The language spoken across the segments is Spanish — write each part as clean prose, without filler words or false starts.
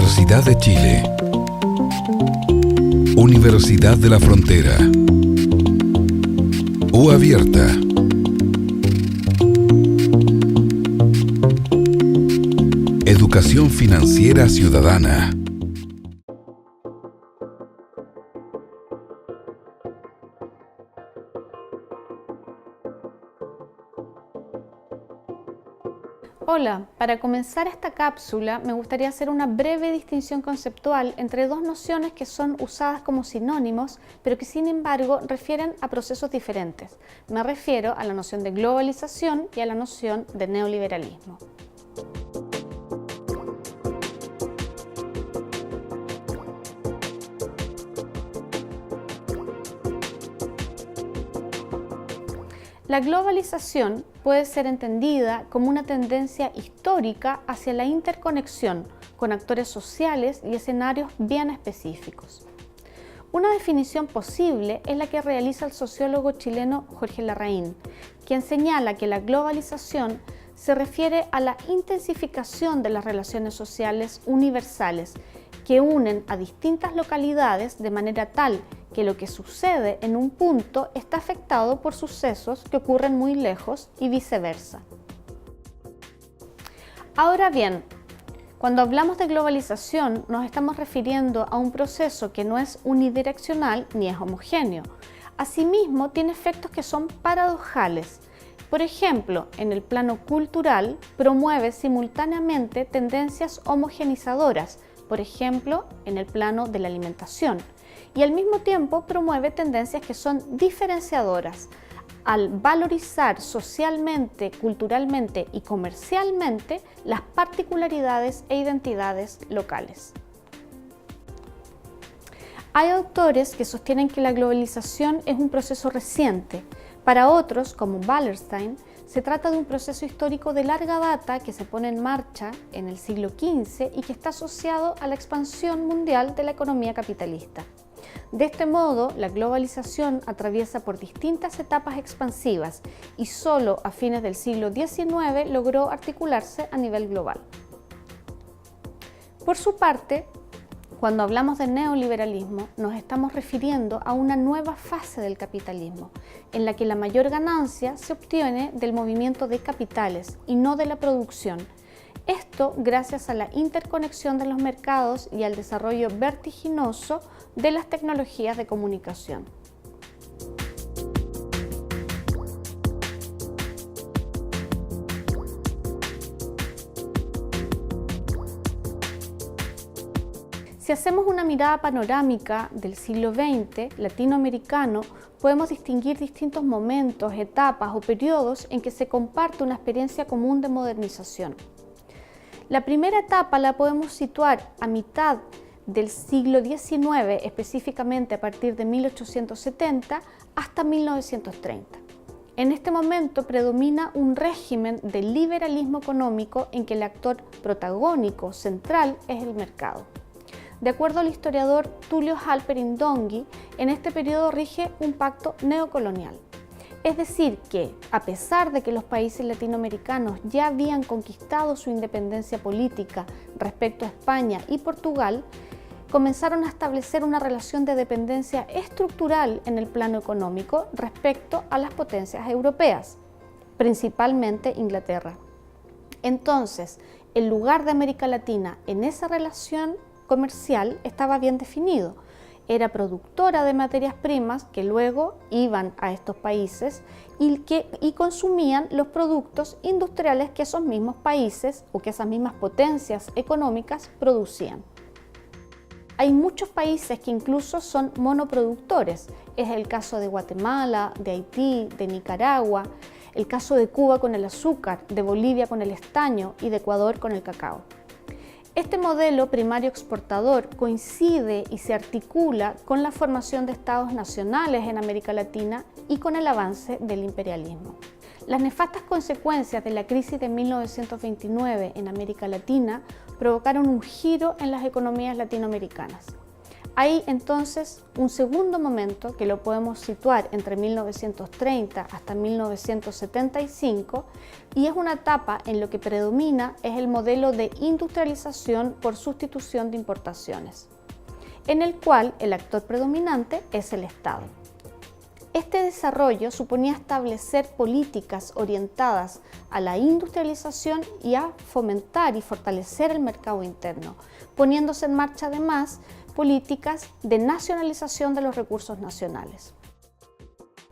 Universidad de Chile. Universidad de la Frontera. U Abierta. Educación financiera ciudadana. Hola, para comenzar esta cápsula me gustaría hacer una breve distinción conceptual entre dos nociones que son usadas como sinónimos, pero que sin embargo refieren a procesos diferentes. Me refiero a la noción de globalización y a la noción de neoliberalismo. La globalización puede ser entendida como una tendencia histórica hacia la interconexión con actores sociales y escenarios bien específicos. Una definición posible es la que realiza el sociólogo chileno Jorge Larraín, quien señala que la globalización se refiere a la intensificación de las relaciones sociales universales que unen a distintas localidades de manera tal que lo que sucede en un punto está afectado por sucesos que ocurren muy lejos y viceversa. Ahora bien, cuando hablamos de globalización nos estamos refiriendo a un proceso que no es unidireccional ni es homogéneo. Asimismo, tiene efectos que son paradojales. Por ejemplo, en el plano cultural promueve simultáneamente tendencias homogenizadoras, por ejemplo, en el plano de la alimentación, y al mismo tiempo promueve tendencias que son diferenciadoras al valorizar socialmente, culturalmente y comercialmente las particularidades e identidades locales. Hay autores que sostienen que la globalización es un proceso reciente. Para otros, como Wallerstein, se trata de un proceso histórico de larga data que se pone en marcha en el siglo XV y que está asociado a la expansión mundial de la economía capitalista. De este modo, la globalización atraviesa por distintas etapas expansivas y solo a fines del siglo XIX logró articularse a nivel global. Por su parte, cuando hablamos de neoliberalismo, nos estamos refiriendo a una nueva fase del capitalismo, en la que la mayor ganancia se obtiene del movimiento de capitales y no de la producción. Esto gracias a la interconexión de los mercados y al desarrollo vertiginoso de las tecnologías de comunicación. Si hacemos una mirada panorámica del siglo XX latinoamericano, podemos distinguir distintos momentos, etapas o periodos en que se comparte una experiencia común de modernización. La primera etapa la podemos situar a mitad del siglo XIX, específicamente a partir de 1870 hasta 1930. En este momento predomina un régimen de liberalismo económico en que el actor protagónico central es el mercado. De acuerdo al historiador Tulio Halperin Donghi, en este periodo rige un pacto neocolonial. Es decir que, a pesar de que los países latinoamericanos ya habían conquistado su independencia política respecto a España y Portugal, comenzaron a establecer una relación de dependencia estructural en el plano económico respecto a las potencias europeas, principalmente Inglaterra. Entonces, el lugar de América Latina en esa relación comercial estaba bien definido. Era productora de materias primas que luego iban a estos países y consumían los productos industriales que esos mismos países o que esas mismas potencias económicas producían. Hay muchos países que incluso son monoproductores. Es el caso de Guatemala, de Haití, de Nicaragua, el caso de Cuba con el azúcar, de Bolivia con el estaño y de Ecuador con el cacao. Este modelo primario exportador coincide y se articula con la formación de estados nacionales en América Latina y con el avance del imperialismo. Las nefastas consecuencias de la crisis de 1929 en América Latina provocaron un giro en las economías latinoamericanas. Hay entonces un segundo momento que lo podemos situar entre 1930 hasta 1975 y es una etapa en lo que predomina es el modelo de industrialización por sustitución de importaciones, en el cual el actor predominante es el Estado. Este desarrollo suponía establecer políticas orientadas a la industrialización y a fomentar y fortalecer el mercado interno, poniéndose en marcha además políticas de nacionalización de los recursos nacionales.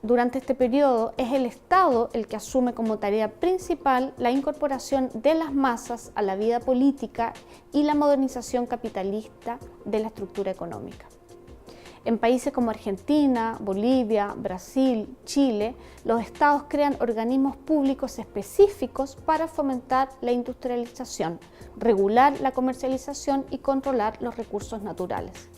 Durante este periodo es el Estado el que asume como tarea principal la incorporación de las masas a la vida política y la modernización capitalista de la estructura económica. En países como Argentina, Bolivia, Brasil, Chile, los estados crean organismos públicos específicos para fomentar la industrialización, regular la comercialización y controlar los recursos naturales.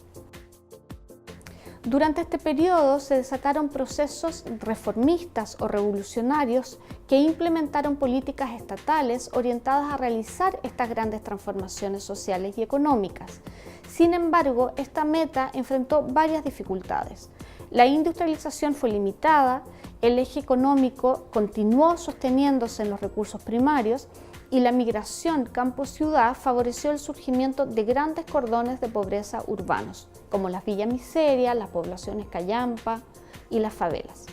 Durante este periodo se desataron procesos reformistas o revolucionarios que implementaron políticas estatales orientadas a realizar estas grandes transformaciones sociales y económicas. Sin embargo, esta meta enfrentó varias dificultades. La industrialización fue limitada, el eje económico continuó sosteniéndose en los recursos primarios y la migración campo-ciudad favoreció el surgimiento de grandes cordones de pobreza urbanos, como las villas miserias, las poblaciones callampa y las favelas.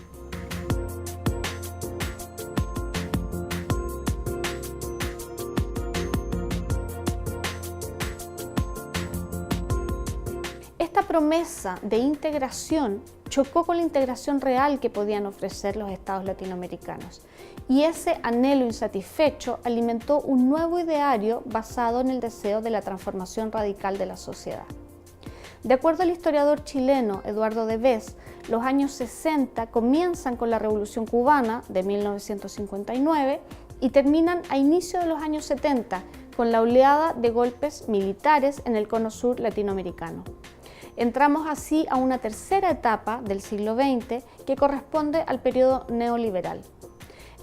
Esta promesa de integración chocó con la integración real que podían ofrecer los estados latinoamericanos y ese anhelo insatisfecho alimentó un nuevo ideario basado en el deseo de la transformación radical de la sociedad. De acuerdo al historiador chileno Eduardo Debes, los años 60 comienzan con la Revolución Cubana de 1959 y terminan a inicio de los años 70 con la oleada de golpes militares en el cono sur latinoamericano. Entramos así a una tercera etapa del siglo XX que corresponde al periodo neoliberal.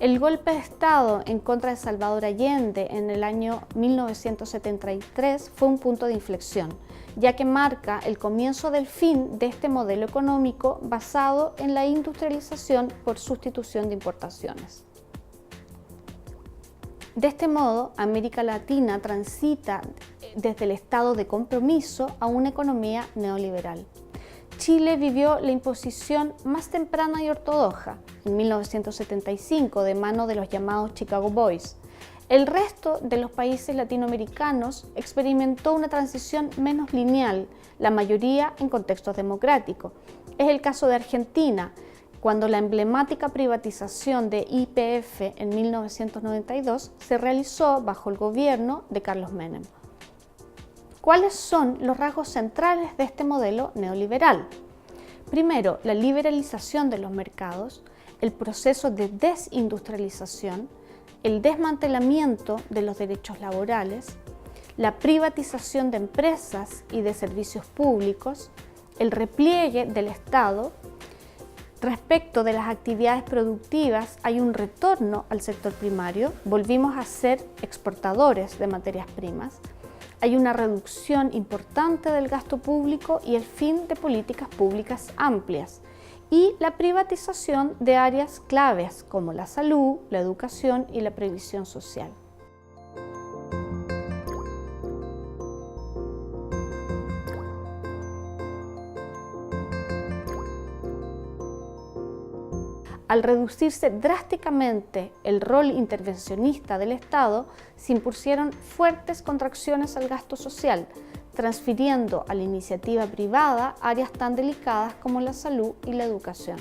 El golpe de Estado en contra de Salvador Allende en el año 1973 fue un punto de inflexión, ya que marca el comienzo del fin de este modelo económico basado en la industrialización por sustitución de importaciones. De este modo, América Latina transita desde el estado de compromiso a una economía neoliberal. Chile vivió la imposición más temprana y ortodoxa, en 1975, de mano de los llamados Chicago Boys. El resto de los países latinoamericanos experimentó una transición menos lineal, la mayoría en contextos democráticos. Es el caso de Argentina, cuando la emblemática privatización de YPF en 1992 se realizó bajo el gobierno de Carlos Menem. ¿Cuáles son los rasgos centrales de este modelo neoliberal? Primero, la liberalización de los mercados, el proceso de desindustrialización, el desmantelamiento de los derechos laborales, la privatización de empresas y de servicios públicos, el repliegue del Estado. Respecto de las actividades productivas, hay un retorno al sector primario, volvimos a ser exportadores de materias primas, hay una reducción importante del gasto público y el fin de políticas públicas amplias y la privatización de áreas claves como la salud, la educación y la previsión social. Al reducirse drásticamente el rol intervencionista del Estado, se impusieron fuertes contracciones al gasto social, transfiriendo a la iniciativa privada áreas tan delicadas como la salud y la educación.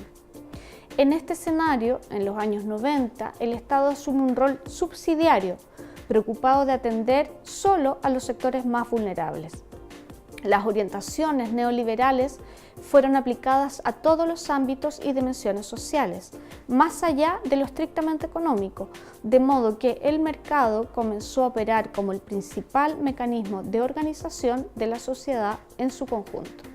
En este escenario, en los años 90, el Estado asume un rol subsidiario, preocupado de atender solo a los sectores más vulnerables. Las orientaciones neoliberales fueron aplicadas a todos los ámbitos y dimensiones sociales, más allá de lo estrictamente económico, de modo que el mercado comenzó a operar como el principal mecanismo de organización de la sociedad en su conjunto.